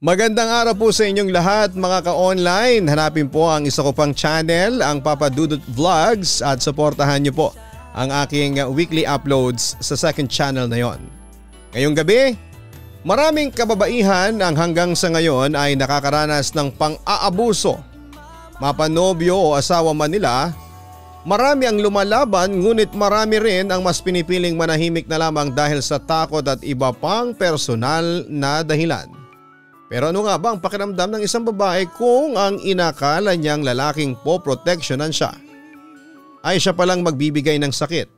Magandang araw po sa inyong lahat mga ka-online. Hanapin po ang isa ko pang channel, ang Papa Dudut Vlogs, at suportahan niyo po ang aking weekly uploads sa second channel na yon. Ngayong gabi, maraming kababaihan ang hanggang sa ngayon ay nakakaranas ng pang-aabuso. Mapanobyo o asawa man nila, marami ang lumalaban ngunit marami rin ang mas pinipiling manahimik na lamang dahil sa takot at iba pang personal na dahilan. Pero ano nga ba ang pakiramdam ng isang babae kung ang inakala niyang lalaking poproteksyonan siya ay siya palang magbibigay ng sakit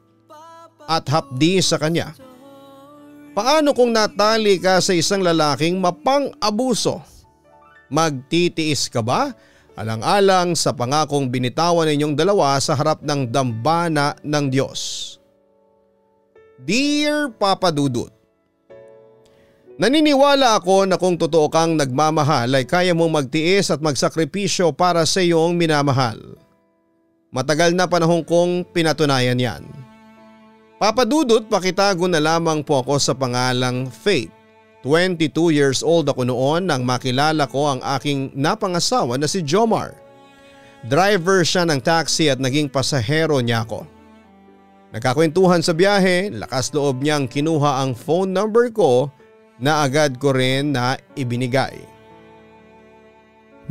at hapdi sa kanya? Paano kung natali ka sa isang lalaking mapang-abuso? Magtitiis ka ba? Alang-alang sa pangakong binitawan ninyong dalawa sa harap ng dambana ng Diyos. Dear Papa Dudut, naniniwala ako na kung totoo kang nagmamahal ay kaya mong magtiis at magsakripisyo para sa iyong minamahal. Matagal na panahon kong pinatunayan yan. Papa Dudut, pakitago na lamang po ako sa pangalang Faith. 22 years old ako noon nang makilala ko ang aking napangasawa na si Jomar. Driver siya ng taxi at naging pasahero niya ako. Nagkakwentuhan sa biyahe, lakas loob niyang kinuha ang phone number ko na agad ko rin na ibinigay.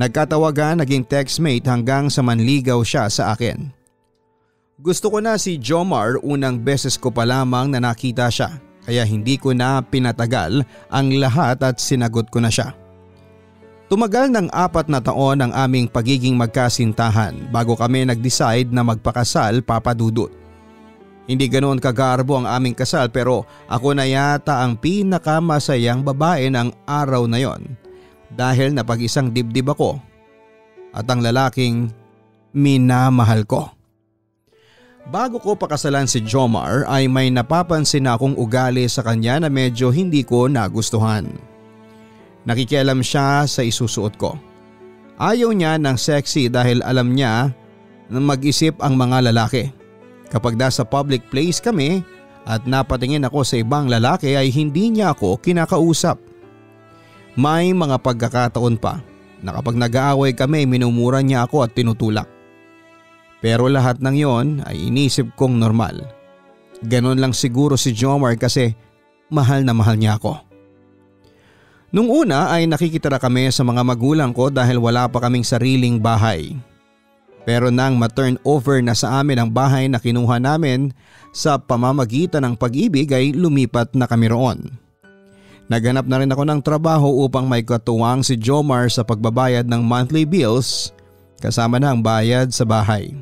Nagkatawagan, naging textmate hanggang sa manligaw siya sa akin. Gusto ko na si Jomar, unang beses ko pa lamang na nakita siya, kaya hindi ko na pinatagal ang lahat at sinagot ko na siya. Tumagal ng 4 na taon ang aming pagiging magkasintahan bago kami nag-decide na magpakasal, Papa Dudut. Hindi ganoon kagarbo ang aming kasal pero ako na yata ang pinakamasayang babae ng araw na yon dahil napag-isang dibdib ako at ang lalaking minamahal ko. Bago ko pakasalan si Jomar ay may napapansin na akong ugali sa kanya na medyo hindi ko nagustuhan. Nakikialam siya sa isusuot ko. Ayaw niya ng sexy dahil alam niya na mag-isip ang mga lalaki. Kapag nasa public place kami at napatingin ako sa ibang lalaki ay hindi niya ako kinakausap. May mga pagkakataon pa na kapag nag-aaway kami minumura niya ako at tinutulak. Pero lahat ng yon ay inisip kong normal. Ganon lang siguro si Jomar kasi mahal na mahal niya ako. Nung una ay nakikitira kami sa mga magulang ko dahil wala pa kaming sariling bahay. Pero nang ma-turn over na sa amin ang bahay na kinuha namin sa pamamagitan ng pag-ibig ay lumipat na kami roon. Naghanap na rin ako ng trabaho upang may katuwang si Jomar sa pagbabayad ng monthly bills kasama na ang bayad sa bahay.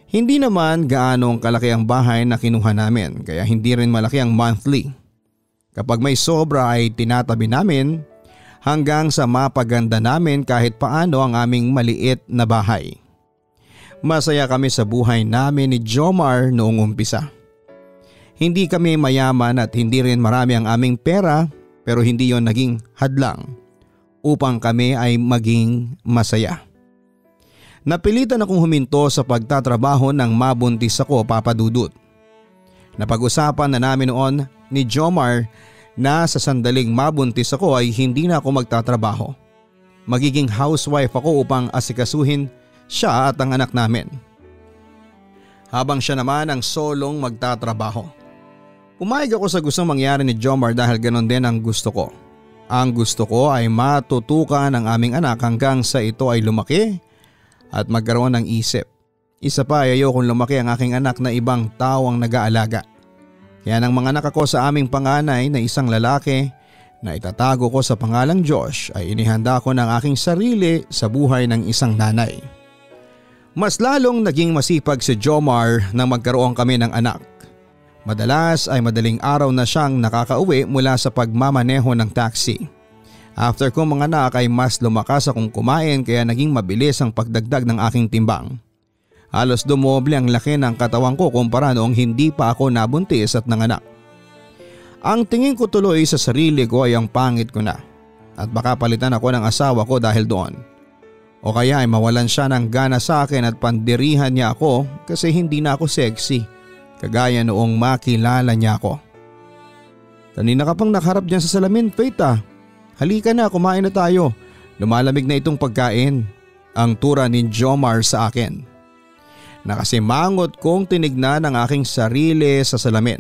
Hindi naman gaanong kalaki ang bahay na kinuha namin kaya hindi rin malaki ang monthly. Kapag may sobra ay tinatabi namin hanggang sa mapaganda namin kahit paano ang aming maliit na bahay. Masaya kami sa buhay namin ni Jomar noong umpisa. Hindi kami mayaman at hindi rin marami ang aming pera pero hindi yon naging hadlang upang kami ay maging masaya. Napilitan akong huminto sa pagtatrabaho nang mabuntis ako, Papa Dudut. Napag-usapan na namin noon ni Jomar na sa sandaling mabuntis ako ay hindi na ako magtatrabaho. Magiging housewife ako upang asikasuhin siya at ang anak namin. Habang siya naman ang solong magtatrabaho. Pumayag ako sa gustong mangyari ni Jomar dahil ganon din ang gusto ko. Ang gusto ko ay matutukan ang aming anak hanggang sa ito ay lumaki at magkaroon ng isip. Isa pa ay ayokong lumaki ang aking anak na ibang tao ang nag-aalaga. Kaya nang mga anak ako sa aming panganay na isang lalaki na itatago ko sa pangalang Josh ay inihanda ko ng aking sarili sa buhay ng isang nanay. Mas lalong naging masipag si Jomar nang magkaroon kami ng anak. Madalas ay madaling araw na siyang nakakauwi mula sa pagmamaneho ng taxi. After ko mga anak ay mas lumakas akong kumain kaya naging mabilis ang pagdagdag ng aking timbang. Halos dumoble ang laki ng katawan ko kumpara noong hindi pa ako nabuntis at nanganak. Ang tingin ko tuloy sa sarili ko ay ang pangit ko na at baka palitan ako ng asawa ko dahil doon. O kaya ay mawalan siya ng gana sa akin at pandirihan niya ako kasi hindi na ako sexy kagaya noong makilala niya ako. Kanina ka pang nakaharap dyan sa salamin, Faith ah. Halika na, kumain na tayo. Lumalamig na itong pagkain. Ang tura ni Jomar sa akin. Nakasimangot kong tinignan ang aking sarili sa salamin.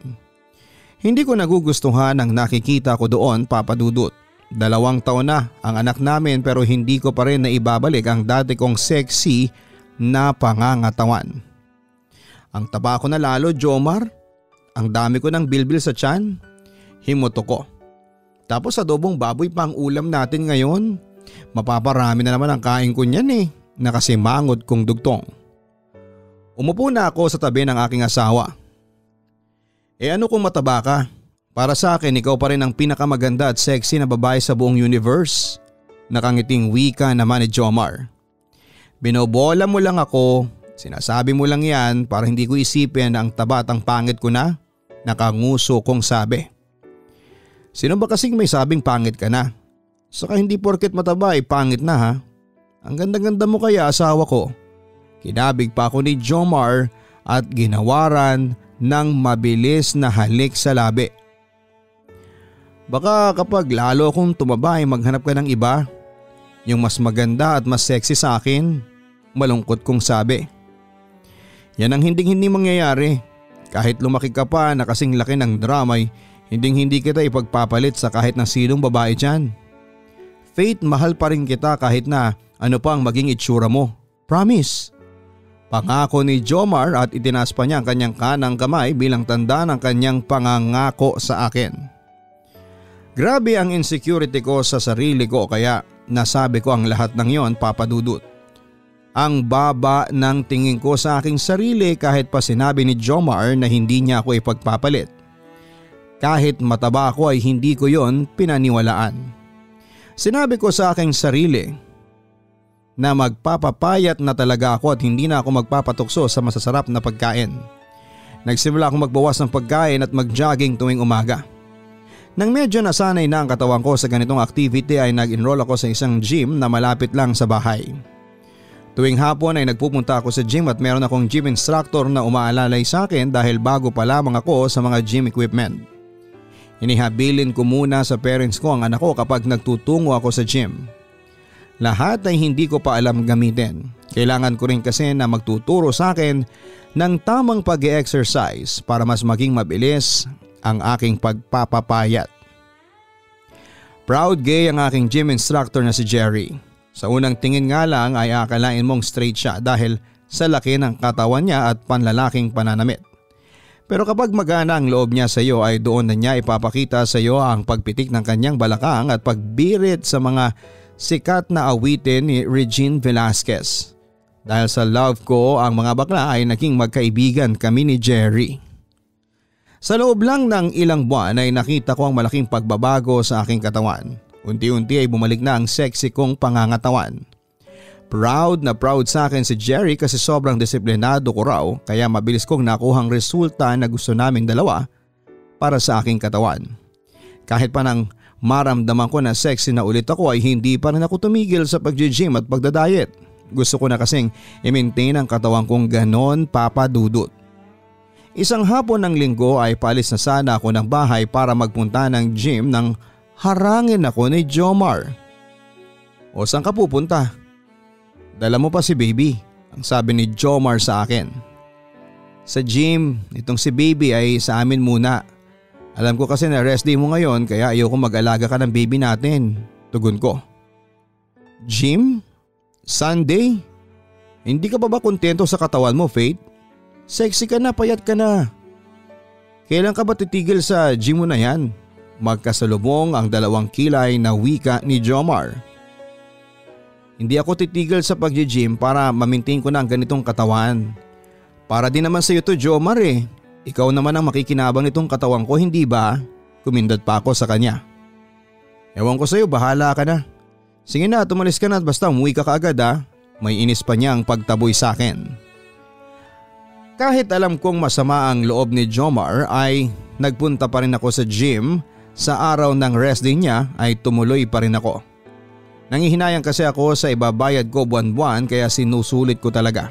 Hindi ko nagugustuhan ang nakikita ko doon, Papa Dudut. 2 taon na ang anak namin pero hindi ko pa rin naibabalik ang dati kong sexy na pangangatawan. Ang taba ko na lalo, Jomar. Ang dami ko ng bilbil sa tiyan. Himuto ko. Tapos adobong baboy pa ang ulam natin ngayon. Mapaparami na naman ang kain ko niyan eh. Nakasimangot kong dugtong. Umupo na ako sa tabi ng aking asawa. Ano kung mataba ka? Para sa akin ikaw pa rin ang pinakamaganda at sexy na babae sa buong universe. Nakangiting wika naman ni Jomar. Binobola mo lang ako. Sinasabi mo lang yan para hindi ko isipin na ang taba at ang pangit ko na. Nakanguso kong sabi. Sino ba kasing may sabing pangit ka na? Saka hindi porket mataba ay pangit na ha. Ang ganda-ganda mo kaya asawa ko. Kinabig pa ako ni Jomar at ginawaran ng mabilis na halik sa labi. Baka kapag lalo akong tumaba ay maghanap ka ng iba. Yung mas maganda at mas sexy sa akin. Malungkot kong sabi. Yan ang hindi mangyayari. Kahit lumaki ka pa na kasing laki ng drama ay hindi kita ipagpapalit sa kahit na sinong babae dyan. Faith, mahal pa rin kita kahit na ano pa ang maging itsura mo. Promise. Pangako ni Jomar at itinaas pa niya ang kanyang kanang kamay bilang tanda ng kanyang pangangako sa akin. Grabe ang insecurity ko sa sarili ko kaya nasabi ko ang lahat ng yon, Papa Dudut. Ang baba ng tingin ko sa aking sarili kahit pa sinabi ni Jomar na hindi niya ako ipagpapalit. Kahit mataba ako ay hindi ko yon pinaniwalaan. Sinabi ko sa aking sarili na magpapapayat na talaga ako at hindi na ako magpapatukso sa masasarap na pagkain. Nagsimula akong magbawas ng pagkain at mag-jogging tuwing umaga. Nang medyo nasanay na ang katawan ko sa ganitong activity ay nag-enroll ako sa isang gym na malapit lang sa bahay. Tuwing hapon ay nagpupunta ako sa gym at meron akong gym instructor na umaalalay sa akin dahil bago pa lamang ako sa mga gym equipment. Inihabilin ko muna sa parents ko ang anak ko kapag nagtutungo ako sa gym. Lahat ay hindi ko pa alam gamitin. Kailangan ko rin kasi na magtuturo sa akin ng tamang pag-exercise para mas maging mabilis ang aking pagpapapayat. Proud gay ang aking gym instructor na si Jerry. Sa unang tingin nga lang ay akalain mong straight siya dahil sa laki ng katawan niya at panlalaking pananamit. Pero kapag magana ang loob niya sa iyo ay doon na niya ipapakita sa iyo ang pagpitik ng kanyang balakang at pagbirit sa mga sikat na awitin ni Regine Velasquez. Dahil sa love ko ang mga bakla ay naging magkaibigan kami ni Jerry. Sa loob lang ng ilang buwan ay nakita ko ang malaking pagbabago sa aking katawan. Unti-unti ay bumalik na ang sexy kong pangangatawan. Proud na proud sa akin si Jerry kasi sobrang disiplinado ko raw kaya mabilis kong nakuhang resulta na gusto naming dalawa para sa aking katawan. Kahit pa nang maramdaman ko na sexy na ulit ako ay hindi pa rin ako tumigil sa pag-gym at pagdadiet. Gusto ko na kasing i-maintain ang katawan kong ganon, Papa Dudut. Isang hapon ng linggo ay paalis na sana ako ng bahay para magpunta ng gym nang harangin ako ni Jomar. O saan ka pupunta? Dala mo pa si baby, ang sabi ni Jomar sa akin. Sa gym, itong si baby ay sa amin muna. Alam ko kasi na rest day mo ngayon kaya ayoko mag-alaga ka ng baby natin, tugon ko. Gym? Sunday? Hindi ka ba kontento sa katawan mo, Faith? Sexy ka na, payat ka na. Kailan ka ba titigil sa gym mo na yan? Magkasalubong ang dalawang kilay na wika ni Jomar. Hindi ako titigil sa pag-gym para ma-maintain ko na ang ganitong katawan. Para din naman sa iyo to, Jomar eh. Ikaw naman ang makikinabang nitong katawan ko, hindi ba? Kumindot pa ako sa kanya. Ewan ko sa iyo, bahala ka na. Sige na, tumalis ka na at basta umuwi ka kaagad ha. May inis pa niya ang pagtaboy sa akin. Kahit alam kong masama ang loob ni Jomar ay nagpunta pa rin ako sa gym. Sa araw ng rest day niya ay tumuloy pa rin ako. Nangihinayang kasi ako sa ibabayad ko buwan-buwan kaya sinusulit ko talaga.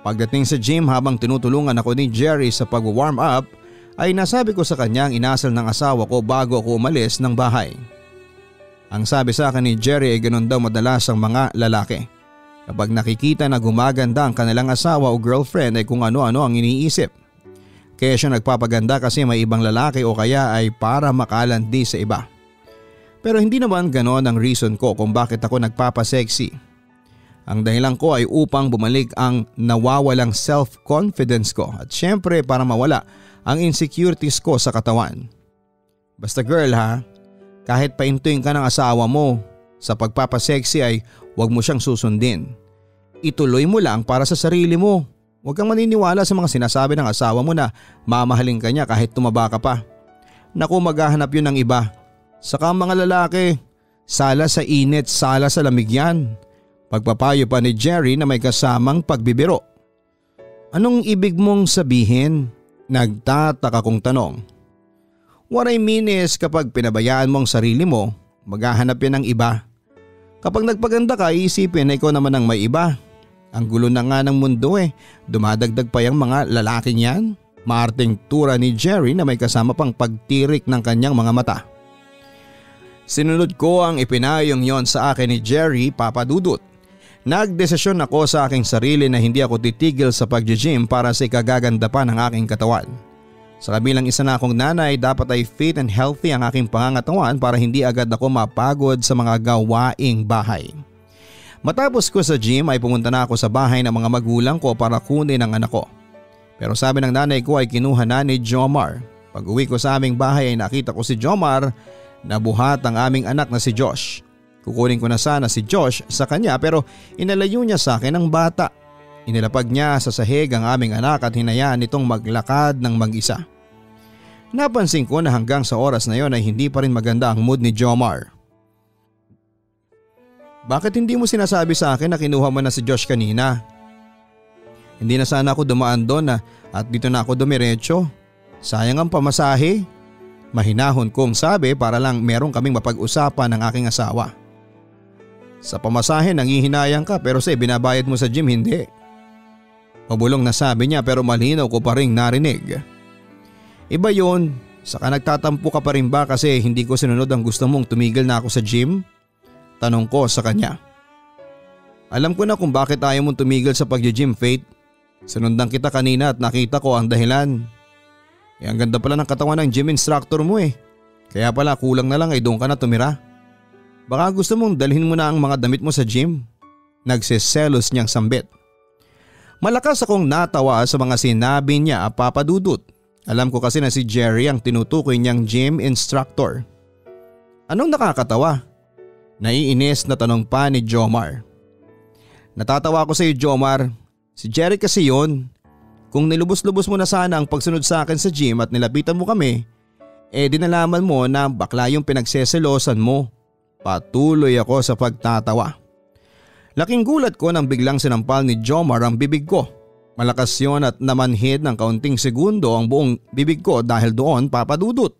Pagdating sa gym habang tinutulungan ako ni Jerry sa pag-warm up ay nasabi ko sa kanya ang inasal ng asawa ko bago ako umalis ng bahay. Ang sabi sa akin ni Jerry ay ganun daw madalas ang mga lalaki. Kapag nakikita na gumaganda ang kanilang asawa o girlfriend ay kung ano-ano ang iniisip. Kaya siya nagpapaganda kasi may ibang lalaki o kaya ay para makalandi sa iba. Pero hindi naman ganon ang reason ko kung bakit ako nagpapasexy. Ang dahilan ko ay upang bumalik ang nawawalang self-confidence ko at syempre para mawala ang insecurities ko sa katawan. Basta girl ha, kahit paintuin ka ng asawa mo, sa pagpapasexy ay huwag mo siyang susundin. Ituloy mo lang para sa sarili mo. Huwag kang maniniwala sa mga sinasabi ng asawa mo na mamahalin ka niya kahit tumaba ka pa. Naku, maghahanap yun ng iba. Saka mga lalaki, sala sa init, sala sa lamig yan. Pagpapayo pa ni Jerry na may kasamang pagbibiro. Anong ibig mong sabihin? Nagtataka kong tanong. What I mean is kapag pinabayaan mo ang sarili mo, maghahanap yan ng iba. Kapag nagpaganda ka, iisipin na ikaw naman ang may iba. Ang gulo na nga ng mundo dumadagdag pa yung mga lalaking yan. Maarting tura ni Jerry na may kasama pang pagtirik ng kanyang mga mata. Sinunod ko ang ipinayong yon sa akin ni Jerry, Papa Dudut. Nagdesisyon ako sa aking sarili na hindi ako titigil sa pag-gym para sa ikagaganda pa ng aking katawan. Sa kabilang isa na akong nanay, dapat ay fit and healthy ang aking pangangatawan para hindi agad ako mapagod sa mga gawaing bahay. Matapos ko sa gym ay pumunta na ako sa bahay ng mga magulang ko para kunin ang anak ko. Pero sabi ng nanay ko ay kinuha na ni Jomar. Pag uwi ko sa aming bahay ay nakita ko si Jomar na buhat ang aming anak na si Josh. Kukunin ko na sana si Josh sa kanya pero inalayo niya sa akin ang bata. Inilapag niya sa sahig ang aming anak at hinayaan itong maglakad ng mag-isa. Napansin ko na hanggang sa oras na yon ay hindi pa rin maganda ang mood ni Jomar. Bakit hindi mo sinasabi sa akin na kinuha mo na si Josh kanina? Hindi na sana ako dumaan doon at dito na ako dumiretso. Sayang ang pamasahe. Mahinahon kong sabi para lang merong kaming mapag-usapan ng aking asawa. Sa pamasahe nanghihinayang ka pero sa binabayad mo sa gym hindi. Pabulong na sabi niya pero malinaw ko pa ring narinig. Iba yun, saka nagtatampo ka pa rin ba kasi hindi ko sinunod ang gusto mong tumigil na ako sa gym? Tanong ko sa kanya. Alam ko na kung bakit ayaw mong tumigil sa pag-gym, Faith. Sinundan kita kanina at nakita ko ang dahilan. Ang ganda pala ng katawan ng gym instructor mo Kaya pala kulang na lang ay doon ka na tumira. Baka gusto mong dalhin mo na ang mga damit mo sa gym. Nagsiselos niyang sambit. Malakas akong natawa sa mga sinabi niya, Papa Dudut. Alam ko kasi na si Jerry ang tinutukoy niyang gym instructor. Anong nakakatawa? Naiinis na tanong pa ni Jomar. Natatawa ko sa iyo, Jomar. Si Jerry kasi yon. Kung nilubos-lubos mo na sana ang pagsunod sa akin sa gym at nilapitan mo kami, di nalaman mo na bakla yung pinagseselosan mo. Patuloy ako sa pagtatawa. Laking gulat ko nang biglang sinampal ni Jomar ang bibig ko. Malakas yon at namanhid ng kaunting segundo ang buong bibig ko dahil doon, Papa Dudut.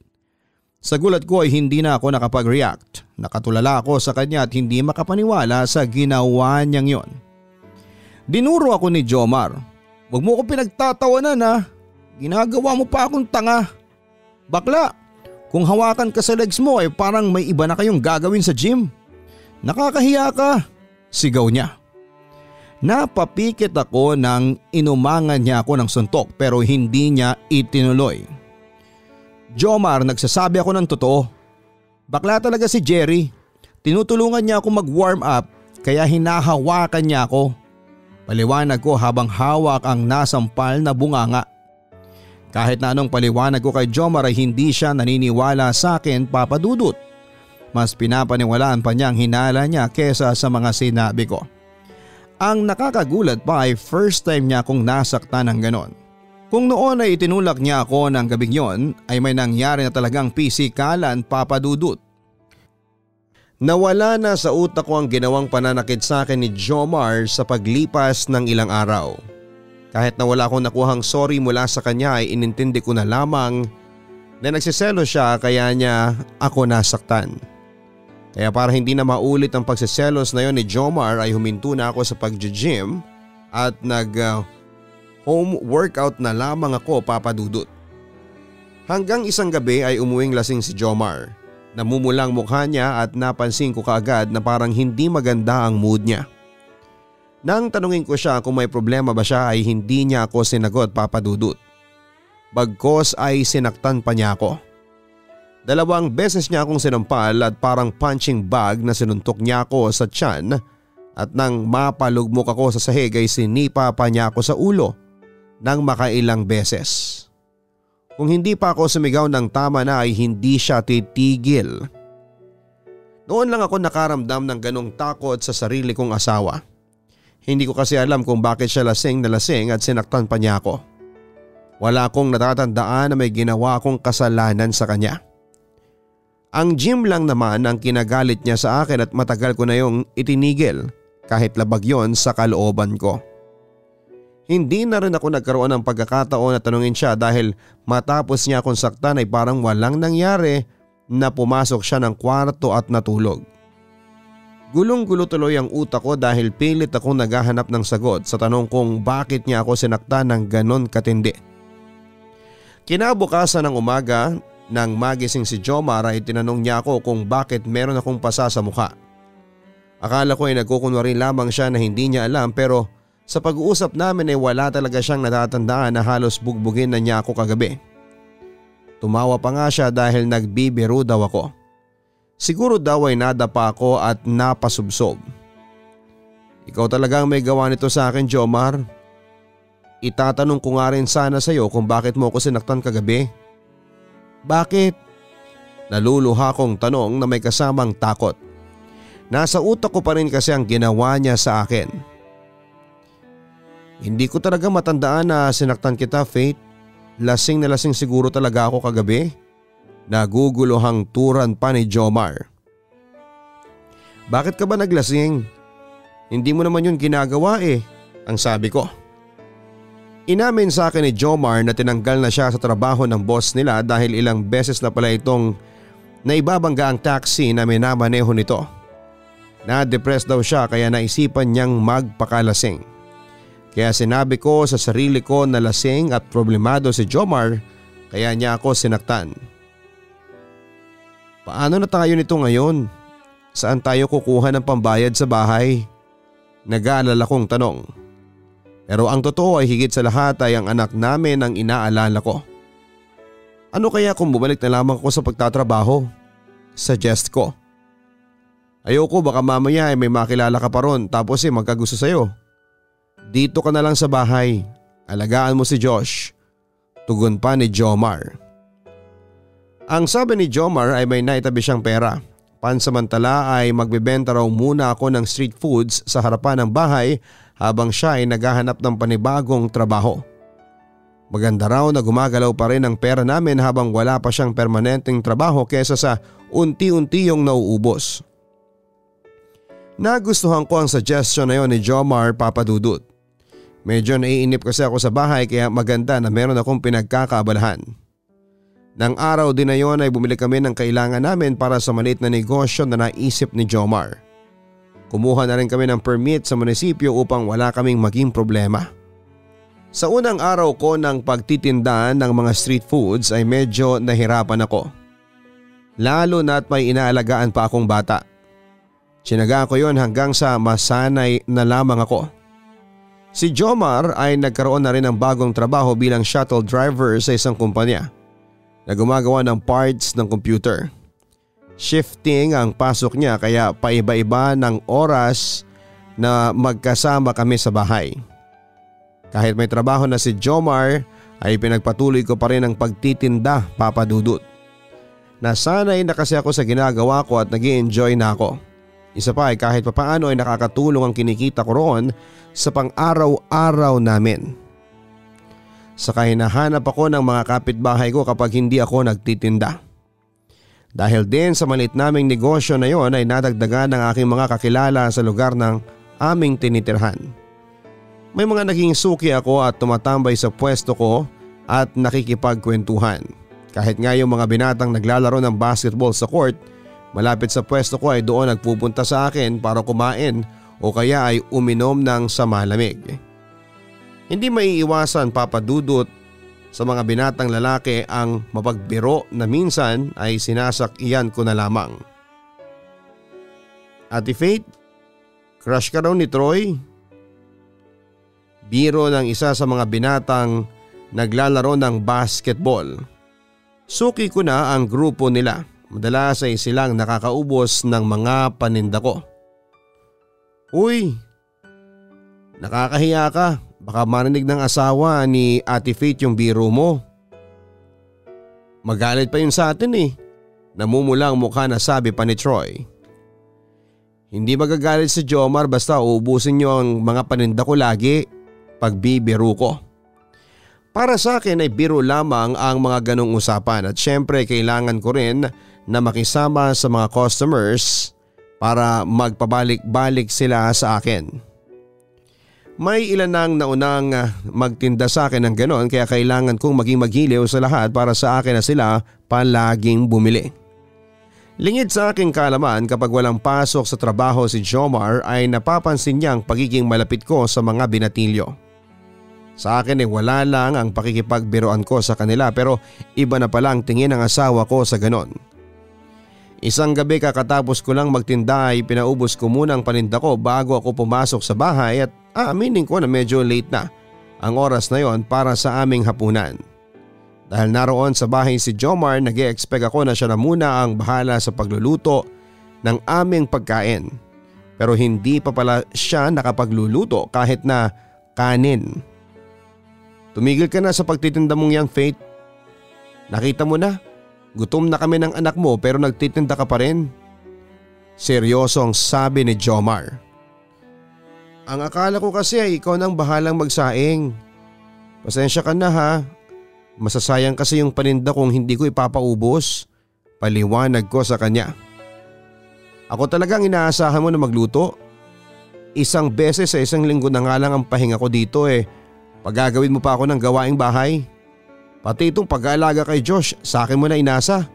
Sa gulat ko ay hindi na ako nakapag-react. Nakatulala ako sa kanya at hindi makapaniwala sa ginawa niyang yon. Dinuro ako ni Jomar. Huwag mo ko pinagtatawanan Ginagawa mo pa akong tanga. Bakla, kung hawakan ka sa legs mo ay parang may iba na kayong gagawin sa gym. Nakakahiya ka, sigaw niya. Napapikit ako nang inumangan niya ako ng suntok pero hindi niya itinuloy. Jomar, nagsasabi ako ng totoo. Bakla talaga si Jerry. Tinutulungan niya ako mag-warm up kaya hinahawakan niya ako. Paliwanag ko habang hawak ang nasampal na bunganga. Kahit na anong paliwanag ko kay Jomar ay hindi siya naniniwala sa akin, Papa Dudut. Mas pinapaniwalaan pa niya ang hinala niya kesa sa mga sinabi ko. Ang nakakagulat pa ay first time niya akong nasaktan ng ganon. Kung noon ay itinulak niya ako ng gabing yon ay may nangyari na talagang pisikalan, Papa Dudut. Nawala na sa utak ko ang ginawang pananakit sa akin ni Jomar sa paglipas ng ilang araw. Kahit na wala akong nakuhang sorry mula sa kanya ay inintindi ko na lamang na nagsiselo siya kaya niya ako nasaktan. Kaya para hindi na maulit ang pagsiselos na yon ni Jomar ay huminto na ako sa pag-gym at home workout na lamang ako, Papa Dudut. Hanggang isang gabi ay umuwing lasing si Jomar. Namumulang mukha niya at napansin ko kaagad na parang hindi maganda ang mood niya. Nang tanungin ko siya kung may problema ba siya ay hindi niya ako sinagot, Papa Dudut. Bagkos ay sinaktan pa niya ako. 2 beses niya akong sinampal at parang punching bag na sinuntok niya ako sa tiyan at nang mapalugmok ako sa sahig ay sinipa pa niya ako sa ulo ng makailang beses. Kung hindi pa ako sumigaw ng tama na ay hindi siya titigil. Noon lang ako nakaramdam ng ganong takot sa sarili kong asawa. Hindi ko kasi alam kung bakit siya lasing na lasing at sinaktan pa niya ako. Wala akong natatandaan na may ginawa akong kasalanan sa kanya. Ang gym lang naman ang kinagalit niya sa akin at matagal ko na yung itinigil kahit labag yon sa kalooban ko. Hindi na rin ako nagkaroon ng pagkakataon na tanungin siya dahil matapos niya akong saktan ay parang walang nangyari na pumasok siya ng kwarto at natulog. Gulong-gulo tuloy ang utak ko dahil pilit akong naghahanap ng sagot sa tanong kung bakit niya ako sinaktan ng ganon katindi. Kinabukasan ng umaga nang magising si Jomar ay tinanong niya ako kung bakit meron akong pasa sa mukha. Akala ko ay nagkukunwari lamang siya na hindi niya alam pero sa pag-uusap namin ay wala talaga siyang natatandaan na halos bugbugin na niya ako kagabi. Tumawa pa nga siya dahil nagbibiro daw ako. Siguro daw ay nadapa ako at napasubsob. Ikaw talagang may gawa nito sa akin, Jomar. Itatanong ko nga rin sana sa iyo kung bakit mo ako sinaktan kagabi. Bakit? Naluluha kong tanong na may kasamang takot. Nasa utak ko pa rin kasi ang ginawa niya sa akin. Hindi ko talaga matandaan na sinaktan kita, Faith. Lasing na lasing siguro talaga ako kagabi. Naguguluhang turan pa ni Jomar. Bakit ka ba naglasing? Hindi mo naman yun ginagawa ang sabi ko. Inamin sa akin ni Jomar na tinanggal na siya sa trabaho ng boss nila dahil ilang beses na pala itong naibabangga ang taxi na minamaneho nito. Na-depress daw siya kaya naisipan niyang magpakalasing. Kaya sinabi ko sa sarili ko na lasing at problemado si Jomar kaya niya ako sinaktan. Paano na tayo nito ngayon? Saan tayo kukuha ng pambayad sa bahay? Nag-aalala kong tanong. Pero ang totoo ay higit sa lahat ay ang anak namin ang inaalala ko. Ano kaya kung bumalik na lamang ako sa pagtatrabaho? Suggest ko. Ayoko baka mamaya ay may makilala ka pa ron tapos magkagusto sa'yo. Dito ka na lang sa bahay. Alagaan mo si Josh. Tugon pa ni Jomar. Ang sabi ni Jomar ay may naitabi siyang pera. Pansamantala ay magbebenta raw muna ako ng street foods sa harapan ng bahay habang siya ay naghahanap ng panibagong trabaho. Maganda raw na gumagalaw pa rin ang pera namin habang wala pa siyang permanenteng trabaho kesa sa unti-unti yung nauubos. Nagustuhan ko ang suggestion na yon ni Jomar, Papa Dudut. Medyo naiinip kasi ako sa bahay kaya maganda na meron akong pinagkakaabalahan. Nang araw din na yon ay bumili kami ng kailangan namin para sa maliit na negosyo na naisip ni Jomar. Kumuha na rin kami ng permit sa munisipyo upang wala kaming maging problema. Sa unang araw ko ng pagtitinda ng mga street foods ay medyo nahirapan ako. Lalo na't may inaalagaan pa akong bata. Tsinaga ko yon hanggang sa masanay na lamang ako. Si Jomar ay nagkaroon na rin ng bagong trabaho bilang shuttle driver sa isang kumpanya na gumagawa ng parts ng computer. Shifting ang pasok niya kaya paiba-iba ng oras na magkasama kami sa bahay. Kahit may trabaho na si Jomar ay pinagpatuloy ko pa rin ang pagtitinda, Papa Dudut. Nasanay na kasi ako sa ginagawa ko at nag-i-enjoy na ako. Isa pa ay kahit papaano ay nakakatulong ang kinikita ko roon sa pang-araw-araw namin. Saka hinahanap ako ng mga kapitbahay ko kapag hindi ako nagtitinda. Dahil din sa maliit naming negosyo na yon ay nadagdagan ng aking mga kakilala sa lugar ng aming tinitirhan. May mga naging suki ako at tumatambay sa pwesto ko at nakikipagkwentuhan. Kahit nga yung mga binatang naglalaro ng basketball sa court, malapit sa pwesto ko ay doon nagpupunta sa akin para kumain o kaya ay uminom ng sa malamig. Hindi maiiwasan, Papa Dudut, sa mga binatang lalaki ang mapagbiro na minsan ay sinasakyan ko na lamang. Ate Faith, crush ka raw ni Troy? Biro ng isa sa mga binatang naglalaro ng basketball. Suki ko na ang grupo nila. Madalas ay silang nakakaubos ng mga paninda ko. Uy, nakakahiya ka. Baka marinig ng asawa ni Ate Faith yung biro mo. Magalit pa yun sa atin eh. Namumulang mukha na sabi pa ni Troy. Hindi magagalit si Jomar basta uubusin niyo ang mga paninda ko lagi pag bibiro ko. Para sa akin ay biro lamang ang mga ganong usapan at syempre kailangan ko rin na makisama sa mga customers para magpabalik-balik sila sa akin. May ilan nang naunang magtinda sa akin ng ganon kaya kailangan kong maging maghiliw sa lahat para sa akin na sila palaging bumili. Lingid sa aking kaalaman kapag walang pasok sa trabaho si Jomar ay napapansin niyang pagiging malapit ko sa mga binatilyo. Sa akin ay wala lang ang pakikipagbiroan ko sa kanila pero iba na palang tingin ng asawa ko sa ganon. Isang gabi kakatapos ko lang magtinda ay pinaubos ko muna ang paninda ko bago ako pumasok sa bahay at aaminin ko na medyo late na ang oras na yon para sa aming hapunan. Dahil naroon sa bahay si Jomar, nag-e-expect ako na siya na muna ang bahala sa pagluluto ng aming pagkain. Pero hindi pa pala siya nakapagluluto kahit na kanin. Tumigil ka na sa pagtitinda mong yan, Faith. Nakita mo na, gutom na kami ng anak mo pero nagtitinda ka pa rin. Seryosong sabi ni Jomar. Ang akala ko kasi ay ikaw nang bahalang magsaing. Pasensya ka na ha. Masasayang kasi yung paninda kung hindi ko ipapaubos. Paliwanag ko sa kanya. Ako talagang inaasahan mo na magluto. Isang beses sa isang linggo na nga lang ang pahinga ko dito eh. Pagagawin mo pa ako ng gawaing bahay. Pati itong pag-aalaga kay Josh sa akin mo na inasa.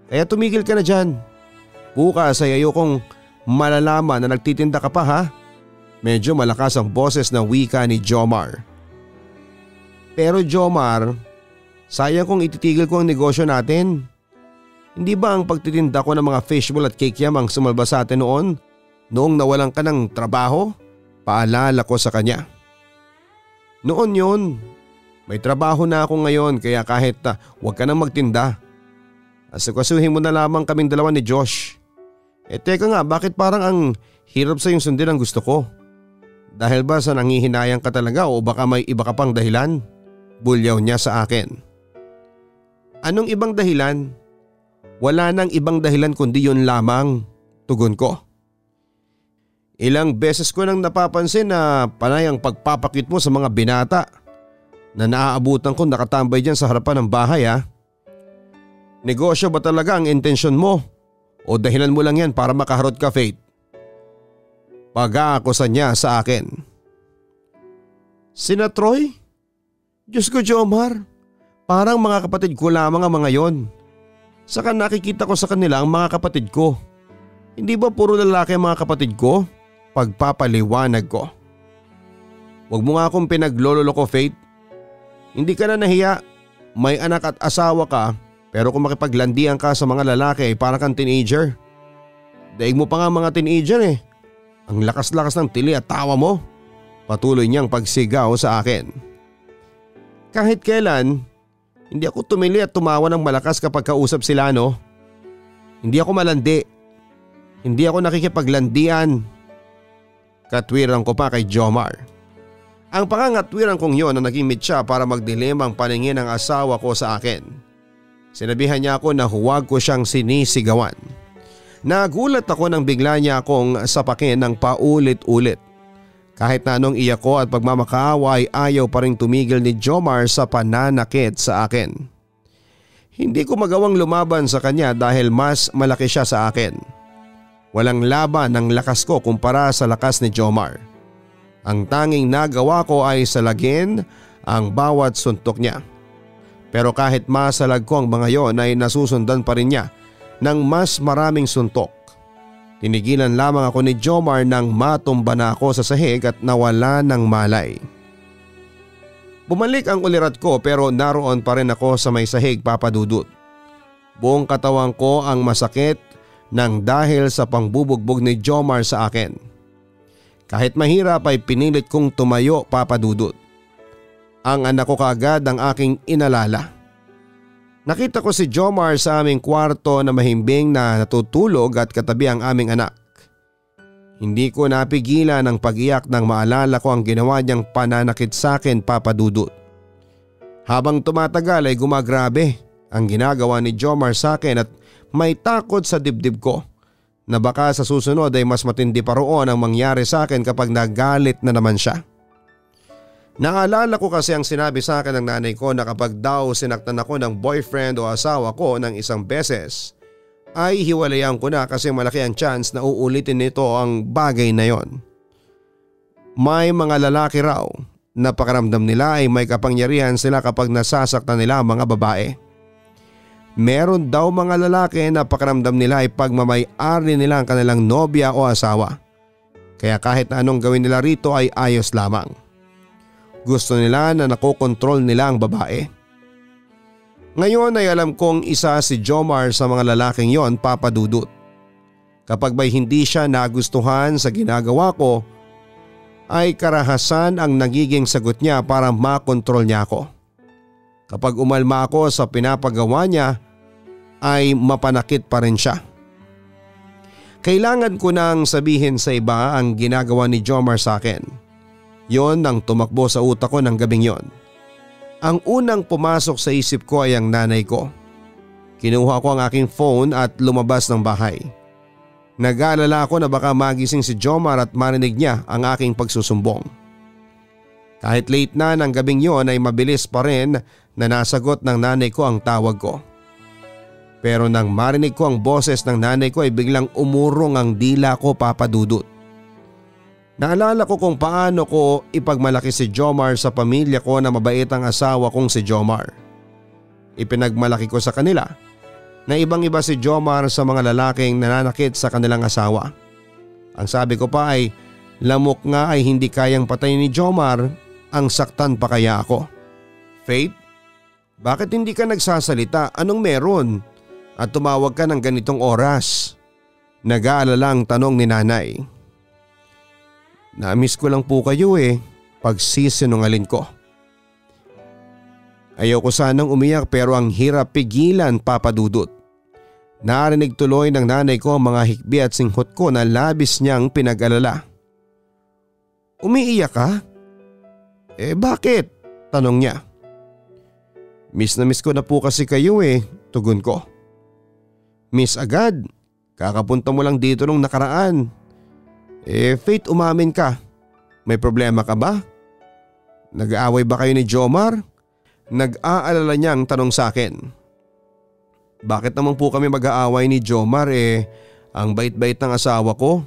Kaya tumigil ka na dyan. Bukas ay ayokong malalaman na nagtitinda ka pa ha. Medyo malakas ang boses na wika ni Jomar. Pero Jomar, sayang kung ititigil ko ang negosyo natin. Hindi ba ang pagtitinda ko ng mga fishbowl at kikiam ang sumalba sa atin noong nawalan ka ng trabaho? Paalala ko sa kanya. Noon yun. May trabaho na ako ngayon kaya kahit huwag ka nang magtinda. Asukasuhin mo na lamang kaming dalawa ni Josh. Teka nga, bakit parang ang hirap sa yung sundin ang gusto ko? Dahil ba sa nangihinayang ka talaga o baka may iba ka pang dahilan? Bulyaw niya sa akin. Anong ibang dahilan? Wala nang ibang dahilan kundi yun lamang, tugon ko. Ilang beses ko nang napapansin na panay ang pagpapakit mo sa mga binata na naaabutan ko nakatambay dyan sa harapan ng bahay ha. Negosyo ba talaga ang intensyon mo? O dahilan mo lang yan para makaharot ka, Faith? Pag-aakusa niya sa akin. Sina Troy? Diyos ko Jomar, parang mga kapatid ko lamang ang mga yon. Saka nakikita ko sa kanila ang mga kapatid ko. Hindi ba puro lalaki ang mga kapatid ko? Pagpapaliwanag ko. Huwag mo nga akong pinaglololo ko, Faith. Hindi ka na nahiya. May anak at asawa ka pero kung makipaglandian ka sa mga lalaki ay parang kang teenager. Daig mo pa nga mga teenager eh. Ang lakas-lakas ng tili at tawa mo. Patuloy niyang pagsigaw sa akin. Kahit kailan, hindi ako tumili at tumawa ng malakas kapag kausap sila no. Hindi ako malandi. Hindi ako nakikipaglandian. Katwiran ko pa kay Jomar. Ang pangangatwiran kong yon na naging mitya para magdilim ang paningin ng asawa ko sa akin. Sinabihan niya ako na huwag ko siyang sinisigawan. Nagulat ako nang bigla niya akong sapakin ng paulit-ulit. Kahit na anong iyak ko at pagmamakaawa ay ayaw pa rin tumigil ni Jomar sa pananakit sa akin. Hindi ko magawang lumaban sa kanya dahil mas malaki siya sa akin. Walang laban ng lakas ko kumpara sa lakas ni Jomar. Ang tanging nagawa ko ay salagin ang bawat suntok niya. Pero kahit masalag ko ang mga yon ay nasusundan pa rin niya ng mas maraming suntok. Tinigilan lamang ako ni Jomar nang matumba na ako sa sahig at nawala ng malay. Bumalik ang ulirat ko pero naroon pa rin ako sa may sahig, Papa Dudut. Buong katawan ko ang masakit nang dahil sa pangbubugbog ni Jomar sa akin. Kahit mahirap ay pinilit kong tumayo, Papa Dudut. Ang anak ko kaagad ang aking inalala. Nakita ko si Jomar sa aming kwarto na mahimbing na natutulog at katabi ang aming anak. Hindi ko napigilan ang pag-iyak nang maalala ko ang ginawa niyang pananakit sa akin, Papa Dudut. Habang tumatagal ay gumagrabe ang ginagawa ni Jomar sa akin at may takot sa dibdib ko na baka sa susunod ay mas matindi pa roon ang mangyari sa akin kapag nagalit na naman siya. Naalala ko kasi ang sinabi sa akin ng nanay ko na kapag daw sinaktan ako ng boyfriend o asawa ko ng isang beses ay hiwalayan ko na kasi malaki ang chance na uulitin nito ang bagay na yon. May mga lalaki raw na pakiramdam nila ay may kapangyarihan sila kapag nasasaktan nila ang mga babae. Meron daw mga lalaki na pakiramdam nila ay pagmamay-ari nila ang kanilang nobya o asawa. Kaya kahit na anong gawin nila rito ay ayos lamang. Gusto nila na nakokontrol nila ang babae. Ngayon ay alam kong isa si Jomar sa mga lalaking yon, Papa Dudut. Kapag may hindi siya nagustuhan sa ginagawa ko, ay karahasan ang nagiging sagot niya para makontrol niya ako. Kapag umalma ako sa pinapagawa niya, ay mapanakit pa rin siya. Kailangan ko nang sabihin sa iba ang ginagawa ni Jomar sa akin. Yon ang tumakbo sa utak ko ng gabing yon. Ang unang pumasok sa isip ko ay ang nanay ko. Kinuha ko ang aking phone at lumabas ng bahay. Nag-aalala ako na baka magising si Jomar at marinig niya ang aking pagsusumbong. Kahit late na ng gabing yon ay mabilis pa rin na nasagot ng nanay ko ang tawag ko. Pero nang marinig ko ang boses ng nanay ko ay biglang umurong ang dila ko, Papa Dudut. Naalala ko kung paano ko ipagmalaki si Jomar sa pamilya ko na mabait ang asawa kong si Jomar. Ipinagmalaki ko sa kanila na ibang iba si Jomar sa mga lalaking nananakit sa kanilang asawa. Ang sabi ko pa ay lamok nga ay hindi kayang patayin ni Jomar, ang saktan pa kaya ako. Faith, bakit hindi ka nagsasalita? Anong meron? At tumawag ka ng ganitong oras? Nag-aalalang tanong ni nanay. Na-miss ko lang po kayo pagsisinungalin ko. Ayaw ko sanang umiyak pero ang hirap pigilan, Papa Dudut. Narinig tuloy ng nanay ko ang mga hikbi at singhot ko na labis niyang pinag-alala. Umiiyak ka? Bakit? Tanong niya. Miss na miss ko na po kasi kayo tugon ko. Miss agad, kakapunta mo lang dito nung nakaraan. Faith, umamin ka. May problema ka ba? Nag-aaway ba kayo ni Jomar? Nag-aalala niyang tanong sa akin. Bakit naman po kami mag-aaway ni Jomar ang bait-bait ng asawa ko?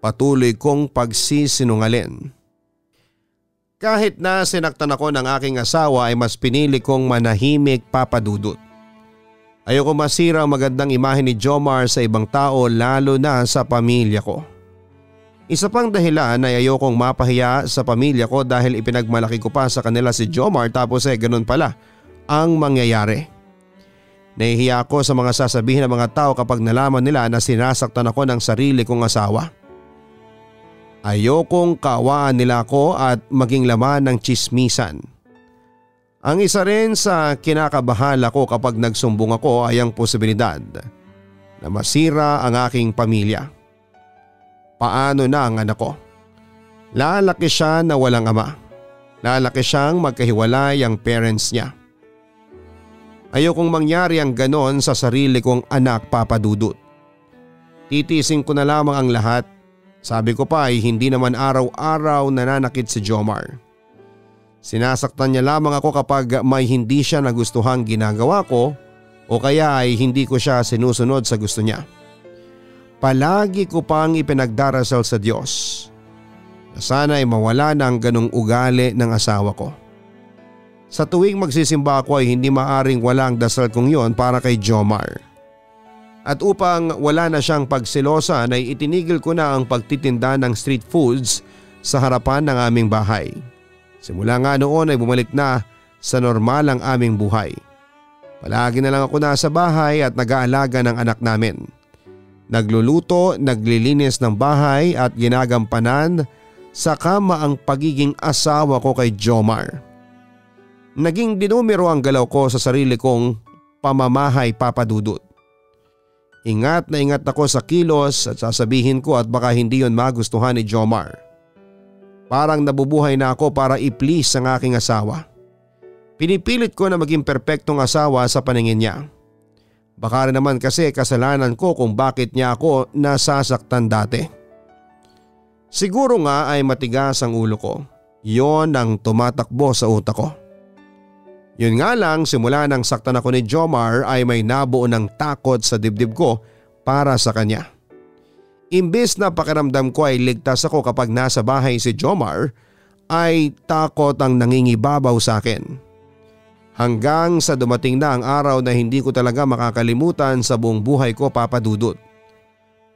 Patuloy kong pagsisinungalin. Kahit na sinaktan ako ng aking asawa ay mas pinili kong manahimik, Papa Dudut. Ayoko masira ang magandang imahe ni Jomar sa ibang tao lalo na sa pamilya ko. Isa pang dahilan ay ayokong mapahiya sa pamilya ko dahil ipinagmalaki ko pa sa kanila si Jomar tapos ganun pala ang mangyayari. Nahihiya ako sa mga sasabihin ng mga tao kapag nalaman nila na sinasaktan ako ng sarili kong asawa. Ayokong kaawaan nila ako at maging laman ng tsismisan. Ang isa rin sa kinakabahala ko kapag nagsumbong ako ay ang posibilidad na masira ang aking pamilya. Paano na ang anak ko? Lalaki siya na walang ama. Lalaki siyang magkahiwalay ang parents niya. Ayokong mangyari ang ganon sa sarili kong anak, Papa Dudut. Titiisin ko na lamang ang lahat. Sabi ko pa ay hindi naman araw-araw nananakit si Jomar. Sinasaktan niya lamang ako kapag may hindi siya nagustuhang ginagawa ko o kaya ay hindi ko siya sinusunod sa gusto niya. Palagi ko pang ipinagdarasal sa Diyos na sana ay mawala na ang ganong ugali ng asawa ko. Sa tuwing magsisimba ako ay hindi maaring walang dasal kong yon para kay Jomar. At upang wala na siyang pagsilosan ay itinigil ko na ang pagtitinda ng street foods sa harapan ng aming bahay. Simula nga noon ay bumalik na sa normal ang aming buhay. Palagi na lang ako nasa bahay at nag-aalaga ng anak namin. Nagluluto, naglilinis ng bahay at ginagampanan sa kama ang pagiging asawa ko kay Jomar. Naging dinumero ang galaw ko sa sarili kong pamamahay, Papa Dudut. Ingat na ingat ako sa kilos at sasabihin ko at baka hindi yon magustuhan ni Jomar. Parang nabubuhay na ako para i-please ang aking asawa. Pinipilit ko na maging perpektong asawa sa paningin niya. Baka rin naman kasi kasalanan ko kung bakit niya ako nasasaktan dati. Siguro nga ay matigas ang ulo ko. Yon ang tumatakbo sa utak ko. Yun nga lang, simula nang saktan ako ni Jomar ay may nabuo ng takot sa dibdib ko para sa kanya. Imbes na pakiramdam ko ay ligtas ako kapag nasa bahay si Jomar, ay takot ang nangingibabaw sa akin. Hanggang sa dumating na ang araw na hindi ko talaga makakalimutan sa buong buhay ko, Papa Dudut.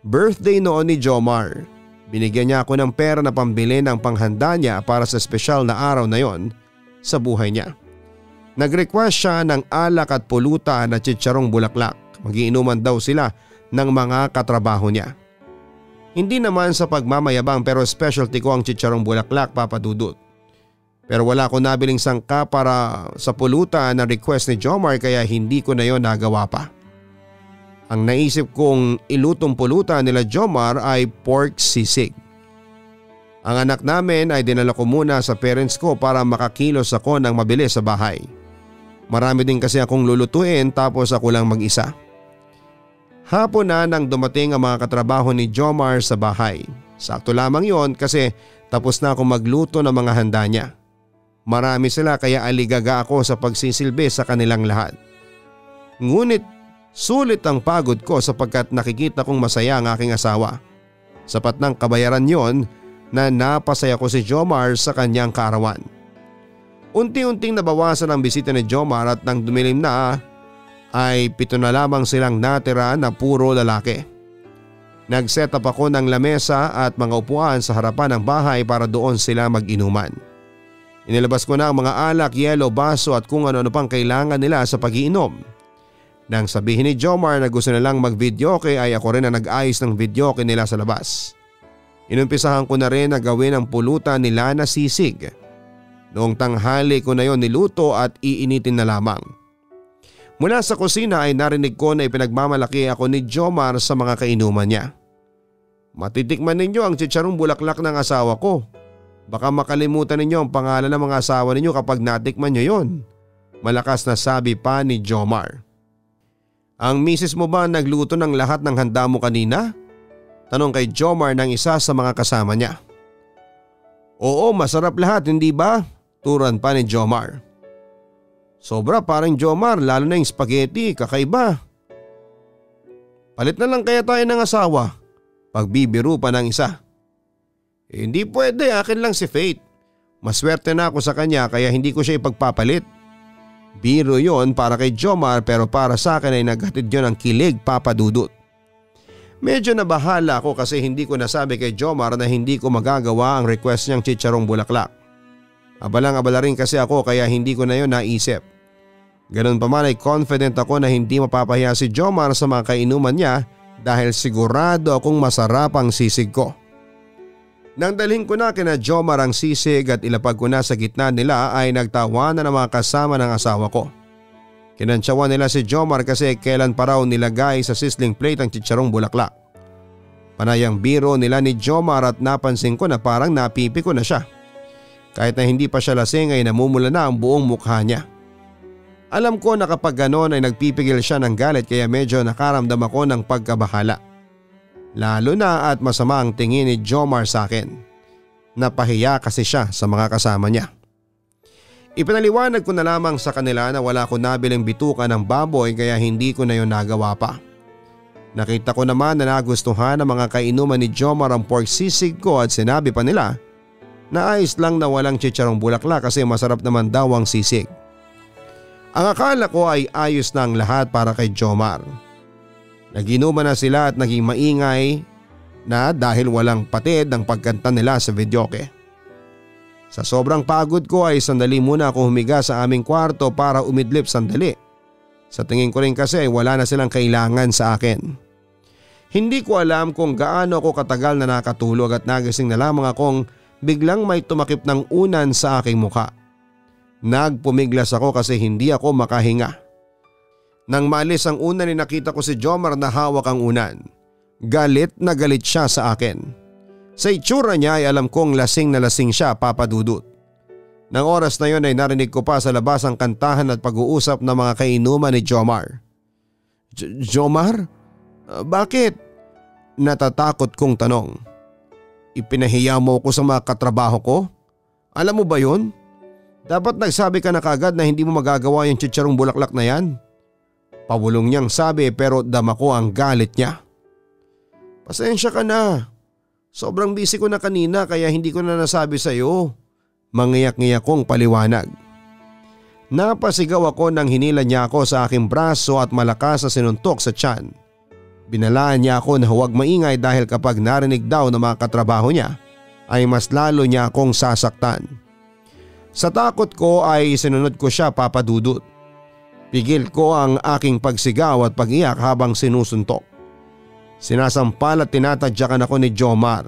Birthday noon ni Jomar. Binigyan niya ako ng pera na pambili ng panghanda niya para sa espesyal na araw na yon sa buhay niya. Nag-request siya ng alak at pulutan at chicharong bulaklak. Magiinuman daw sila ng mga katrabaho niya. Hindi naman sa pagmamayabang pero specialty ko ang chicharong bulaklak, Papa Dudut. Pero wala ko nabiling sangka para sa pulutan na request ni Jomar kaya hindi ko na yon nagawa pa. Ang naisip kong ilutong pulutan nila Jomar ay pork sisig. Ang anak namin ay dinala ko muna sa parents ko para makakilos ako ng mabilis sa bahay. Marami din kasi akong lulutuin tapos ako lang mag-isa. Hapon na nang dumating ang mga katrabaho ni Jomar sa bahay. Sakto lamang yon kasi tapos na akong magluto ng mga handa niya. Marami sila kaya aligaga ako sa pagsisilbi sa kanilang lahat. Ngunit sulit ang pagod ko sapagkat nakikita kong masaya ang aking asawa. Sapat ng kabayaran yon na napasaya ko si Jomar sa kanyang kaarawan. Unti-unting nabawasan ang bisita ni Jomar at nang dumilim na ay 7 na lamang silang natira na puro lalaki. Nag-set up ako ng lamesa at mga upuan sa harapan ng bahay para doon sila mag-inuman. Inilabas ko na ang mga alak, yelo, baso at kung ano-ano pang kailangan nila sa pag-iinom. Nang sabihin ni Jomar na gusto nilang mag-videoke ay ako rin na nag-ayos ng videoke nila sa labas. Inumpisahan ko na rin na gawin ang pulutan nila na sisig. Noong tanghali ko na yon niluto at iinitin na lamang. Mula sa kusina ay narinig ko na ipinagmamalaki ako ni Jomar sa mga kainuman niya. Matitikman ninyo ang chicharong bulaklak ng asawa ko. Baka makalimutan ninyo ang pangalan ng mga asawa ninyo kapag natikman nyo yon. Malakas na sabi pa ni Jomar. Ang misis mo ba nagluto ng lahat ng handa mo kanina? Tanong kay Jomar ng isa sa mga kasama niya. Oo, masarap lahat, hindi ba? Turan pa ni Jomar. Sobra parang Jomar, lalo na yung spaghetti, kakaiba. Palit na lang kaya tayo ng asawa. Pagbibiro pa ng isa. Hindi pwede, akin lang si Faith. Maswerte na ako sa kanya kaya hindi ko siya ipagpapalit. Biro yon para kay Jomar pero para sa akin ay naghatid yon ng kilig, Papa Dudut. Medyo nabahala ako kasi hindi ko nasabi kay Jomar na hindi ko magagawa ang request niyang chicharong bulaklak. Abalang-abala rin kasi ako kaya hindi ko na yon naisip. Ganun pa man ay confident ako na hindi mapapahiya si Jomar sa mga kainuman niya dahil sigurado akong masarap ang sisig ko. Nang dalhin ko na kina Jomar ang sisig at ilapag ko na sa gitna nila ay nagtawanan ng mga kasama ng asawa ko. Kinantsawan nila si Jomar kasi kailan pa raw nilagay sa sizzling plate ang chicharong bulaklak. Panayang biro nila ni Jomar at napansin ko na parang napipi ko na siya. Kahit na hindi pa siya lasing ay namumula na ang buong mukha niya. Alam ko na kapag ganon ay nagpipigil siya ng galit kaya medyo nakaramdam ako ng pagkabahala. Lalo na at masama ang tingin ni Jomar sa akin. Napahiya kasi siya sa mga kasama niya. Ipinaliwanag ko na lamang sa kanila na wala ko nabiling bituka ng baboy kaya hindi ko na yon nagawa pa. Nakita ko naman na nagustuhan ng mga kainuman ni Jomar ang pork sisig ko at sinabi pa nila na ayos lang na walang chicharong bulaklak kasi masarap naman daw ang sisig. Ang akala ko ay ayos na ang lahat para kay Jomar. Naginuman na sila at naging maingay na dahil walang patid ang pagkanta nila sa videoke. Sa sobrang pagod ko ay sandali muna ako humiga sa aming kwarto para umidlip sandali. Sa tingin ko rin kasi wala na silang kailangan sa akin. Hindi ko alam kung gaano ako katagal na nakatulog at nagising na lamang akong biglang may tumakip ng unan sa aking mukha. Nagpumiglas ako kasi hindi ako makahinga. Nang maalis ang unan ay nakita ko si Jomar na hawak ang unan. Galit na galit siya sa akin. Sa itsura niya ay alam kong lasing na lasing siya, Papa Dudut. Nang oras na yon ay narinig ko pa sa labas ang kantahan at pag-uusap ng mga kainuman ni Jomar. Jomar? Bakit? Natatakot kong tanong. Ipinahiya mo ko sa mga katrabaho ko? Alam mo ba yun? Dapat nagsabi ka na kagad na hindi mo magagawa yung chicharong bulaklak na yan. Pawulong niyang sabi pero dama ko ang galit niya. Pasensya ka na. Sobrang busy ko na kanina kaya hindi ko na nasabi sa iyo. Mangiyak-ngiyak kong paliwanag. Napasigaw ako nang hinila niya ako sa aking braso at malakas na sinuntok sa tiyan. Binalaan niya ako na huwag maingay dahil kapag narinig daw ng mga katrabaho niya ay mas lalo niya akong sasaktan. Sa takot ko ay sinunod ko siya, Papa Dudut. Pigil ko ang aking pagsigaw at pag-iyak habang sinusuntok. Sinasampal at tinatadyakan ako ni Jomar.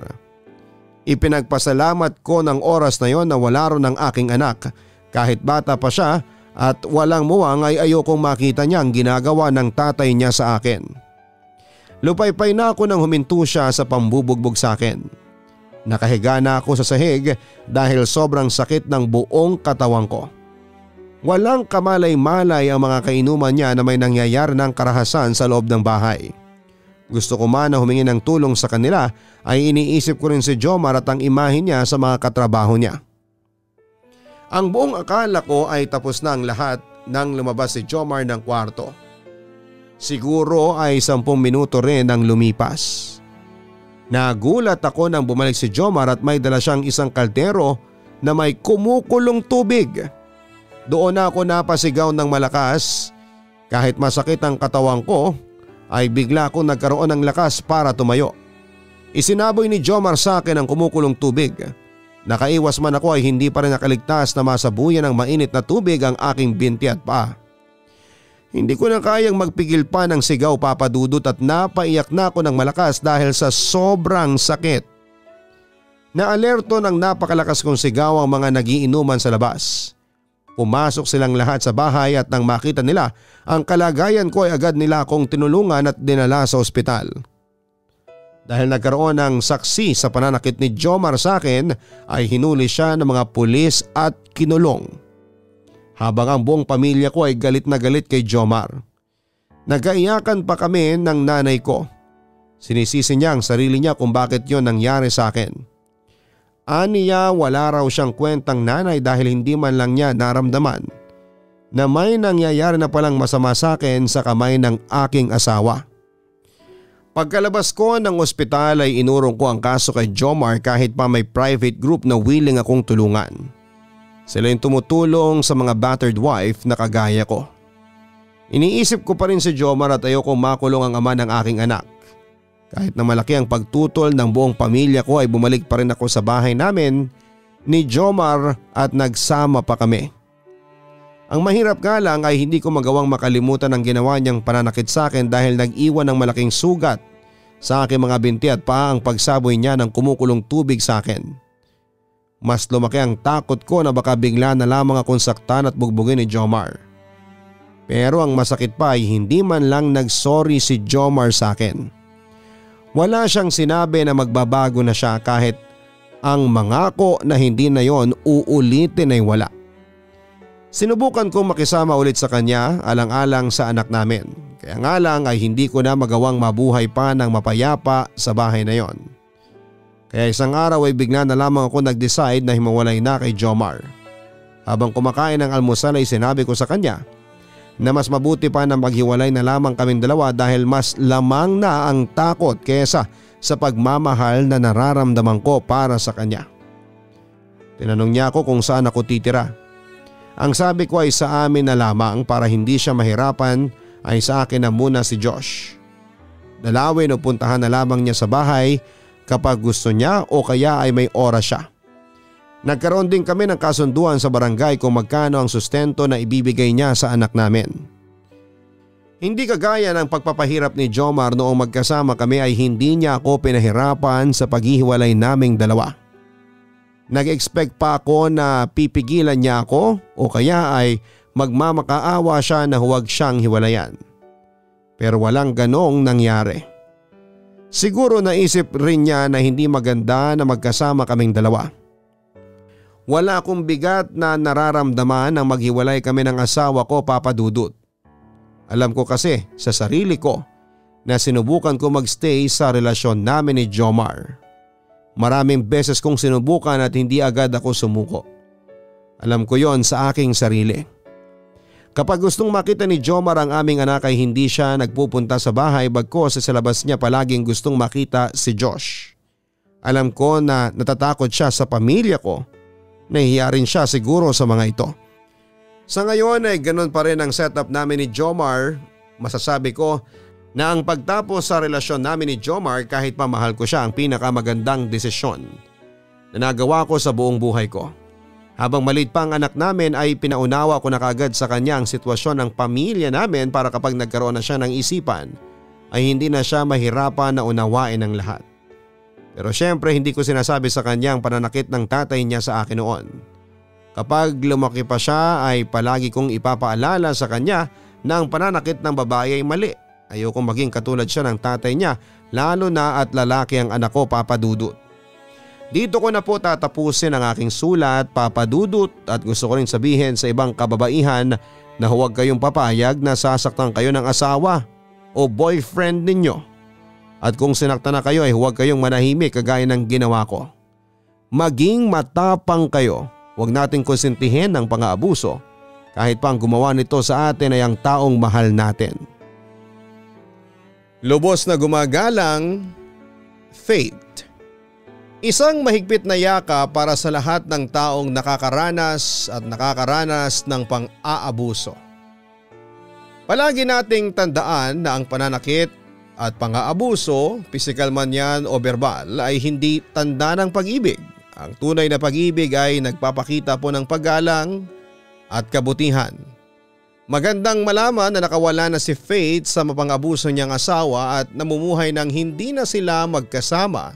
Ipinagpasalamat ko ng oras na yon na wala ron ang aking anak. Kahit bata pa siya at walang muwang ay ayokong makita niya ang ginagawa ng tatay niya sa akin. Lupaypay na ako nang huminto siya sa pambubugbog sa akin. Nakahiga na ako sa sahig dahil sobrang sakit ng buong katawan ko. Walang kamalay-malay ang mga kainuman niya na may nangyayari ng karahasan sa loob ng bahay. Gusto ko man na humingi ng tulong sa kanila ay iniisip ko rin si Jomar at ang imahin niya sa mga katrabaho niya. Ang buong akala ko ay tapos na ang lahat nang lumabas si Jomar ng kwarto. Siguro ay 10 minuto rin ang lumipas. Nagulat ako nang bumalik si Jomar at may dala siyang isang kaldero na may kumukulong tubig. Doon ako napasigaw ng malakas. Kahit masakit ang katawan ko ay bigla akong nagkaroon ng lakas para tumayo. Isinaboy ni Jomar sa akin ang kumukulong tubig. Nakaiwas man ako ay hindi pa rin nakaligtas na masabuyan ng mainit na tubig ang aking binti at paa. Hindi ko na kayang magpigil pa ng sigaw, Papa Dudut, at napaiyak na ako ng malakas dahil sa sobrang sakit. Naalerto ng napakalakas kong sigaw ang mga nagiinuman sa labas. Pumasok silang lahat sa bahay at nang makita nila ang kalagayan ko ay agad nila akong tinulungan at dinala sa ospital. Dahil nagkaroon ng saksi sa pananakit ni Jomar sa akin ay hinuli siya ng mga pulis at kinulong. Habang ang buong pamilya ko ay galit na galit kay Jomar. Nagkaiyakan pa kami ng nanay ko. Sinisisi niya ang sarili niya kung bakit yon nangyari sa akin. Aniya wala raw siyang kwentang nanay dahil hindi man lang niya naramdaman na may nangyayari na palang masama sa akin sa kamay ng aking asawa. Pagkalabas ko ng ospital ay inurong ko ang kaso kay Jomar kahit pa may private group na willing akong tulungan. Sila yung tumutulong sa mga battered wife na kagaya ko. Iniisip ko pa rin si Jomar at ayokong makulong ang ama ng aking anak. Kahit na malaki ang pagtutol ng buong pamilya ko ay bumalik pa rin ako sa bahay namin ni Jomar at nagsama pa kami. Ang mahirap nga lang ay hindi ko magawang makalimutan ang ginawa niyang pananakit sa akin dahil nag-iwan ng malaking sugat sa aking mga binti at paa ang pagsaboy niya ng kumukulong tubig sa akin. Mas lumaki ang takot ko na baka bigla na lamang akong saktan at bugbugin ni Jomar. Pero ang masakit pa ay hindi man lang nag-sorry si Jomar sa akin. Wala siyang sinabi na magbabago na siya kahit ang mangako na hindi na yon uulitin ay wala. Sinubukan kong makisama ulit sa kanya alang-alang sa anak namin. Kaya nga lang ay hindi ko na magawang mabuhay pa ng mapayapa sa bahay na yon. Kaya isang araw ay bigla na lamang ako nag-decide na himawalay na kay Jomar. Habang kumakain ng almusal ay sinabi ko sa kanya na mas mabuti pa na maghiwalay na lamang kaming dalawa dahil mas lamang na ang takot kesa sa pagmamahal na nararamdaman ko para sa kanya. Tinanong niya ako kung saan ako titira. Ang sabi ko ay sa amin na lamang para hindi siya mahirapan ay sa akin na muna si Josh. Dalawin o puntahan na lamang niya sa bahay kapag gusto niya o kaya ay may oras siya. Nagkaroon din kami ng kasunduan sa barangay kung magkano ang sustento na ibibigay niya sa anak namin. Hindi kagaya ng pagpapahirap ni Jomar noong magkasama kami ay hindi niya ako pinahirapan sa paghihiwalay naming dalawa. Nag-expect pa ako na pipigilan niya ako o kaya ay magmamakaawa siya na huwag siyang hiwalayan. Pero walang ganong nangyari. Siguro naisip rin niya na hindi maganda na magkasama kaming dalawa. Wala akong bigat na nararamdaman nang maghiwalay kami ng asawa ko, Papa Dudut. Alam ko kasi sa sarili ko na sinubukan ko magstay sa relasyon namin ni Jomar. Maraming beses kong sinubukan at hindi agad ako sumuko. Alam ko yon sa aking sarili. Kapag gustong makita ni Jomar ang aming anak ay hindi siya nagpupunta sa bahay bagkus sa labas niya palaging gustong makita si Josh. Alam ko na natatakot siya sa pamilya ko. Nahihiya rin siya siguro sa mga ito. Sa ngayon ay ganun pa rin ang setup namin ni Jomar. Masasabi ko na ang pagtapos sa relasyon namin ni Jomar kahit pa mahal ko siya ang pinakamagandang desisyon na nagawa ko sa buong buhay ko. Habang maliit pa ang anak namin ay pinaunawa ko na kaagad sa kanya ang sitwasyon ng pamilya namin para kapag nagkaroon na siya ng isipan ay hindi na siya mahirapan na unawain ang lahat. Pero syempre hindi ko sinasabi sa kanya ang pananakit ng tatay niya sa akin noon. Kapag lumaki pa siya ay palagi kong ipapaalala sa kanya na ang pananakit ng babae ay mali. Ayokong maging katulad siya ng tatay niya lalo na at lalaki ang anak ko, Papa Dudut. Dito ko na po tatapusin ang aking sulat, Papa Dudut, at gusto ko rin sabihin sa ibang kababaihan na huwag kayong papayag na sasaktan kayo ng asawa o boyfriend ninyo. At kung sinaktan na kayo ay huwag kayong manahimik kagaya ng ginawa ko. Maging matapang kayo, huwag nating konsintihin ng pang-aabuso kahit pang gumawa nito sa atin ay ang taong mahal natin. Lubos na gumagalang, Faith. Isang mahigpit na yaka para sa lahat ng taong nakakaranas ng pang-aabuso. Palagi nating tandaan na ang pananakit at pang-aabuso, pisikal man yan o verbal, ay hindi tanda ng pag-ibig. Ang tunay na pag-ibig ay nagpapakita po ng paggalang at kabutihan. Magandang malaman na nakawala na si Faith sa mapang-abuso niyang asawa at namumuhay nang hindi na sila magkasama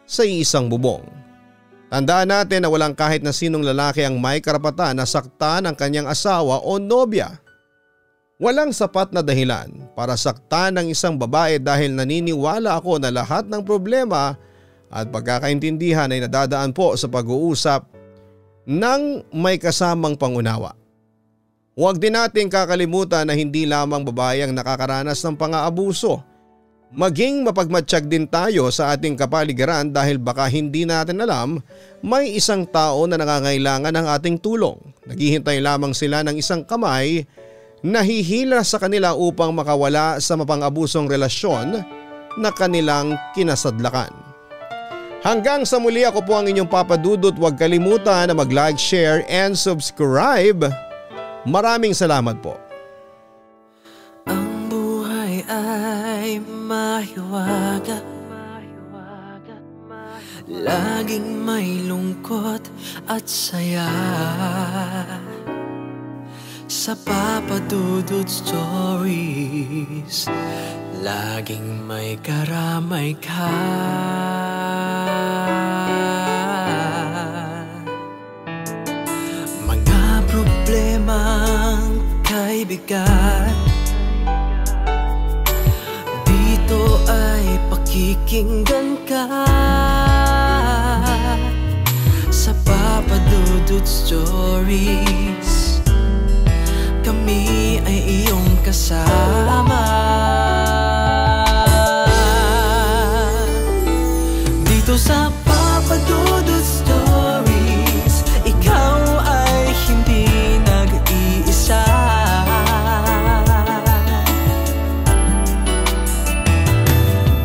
sa isang bubong. Tandaan natin na walang kahit na sinong lalaki ang may karapatan na saktan ang kanyang asawa o nobya. Walang sapat na dahilan para saktan ng isang babae dahil naniniwala ako na lahat ng problema at pagkakaintindihan ay nadadaan po sa pag-uusap ng may kasamang pangunawa. Huwag din natin kakalimutan na hindi lamang babae ang nakakaranas ng pang-aabuso. Maging mapagmatsyag din tayo sa ating kapaligiran dahil baka hindi natin alam may isang tao na nangangailangan ng ating tulong. Naghihintay lamang sila ng isang kamay nahihila sa kanila upang makawala sa mapang-abusong relasyon na kanilang kinasadlakan. Hanggang sa muli, ako po ang inyong Papa Dudut. Huwag kalimutan na mag-like, share and subscribe. Maraming salamat po. Ang buhay ay mahiwaga, laging may lungkot at saya. Sa Papa Dudut Stories, laging may karamay ka. Mga problemang kaibigan, dito ay pakikinggan ka. Sa Papa Dudut Stories, kami ay iyong kasama. Dito sa Papa Dudut Stories, ikaw ay hindi nag-iisa.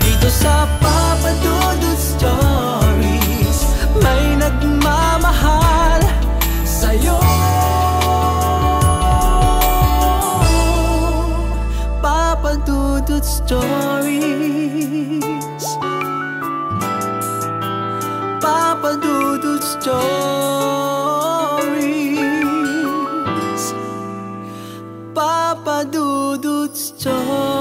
Dito sa Papa Dudut Stories, may nagmamahal sa'yo. Papa Dudut Stories, Papa Dudut Stories. Stories.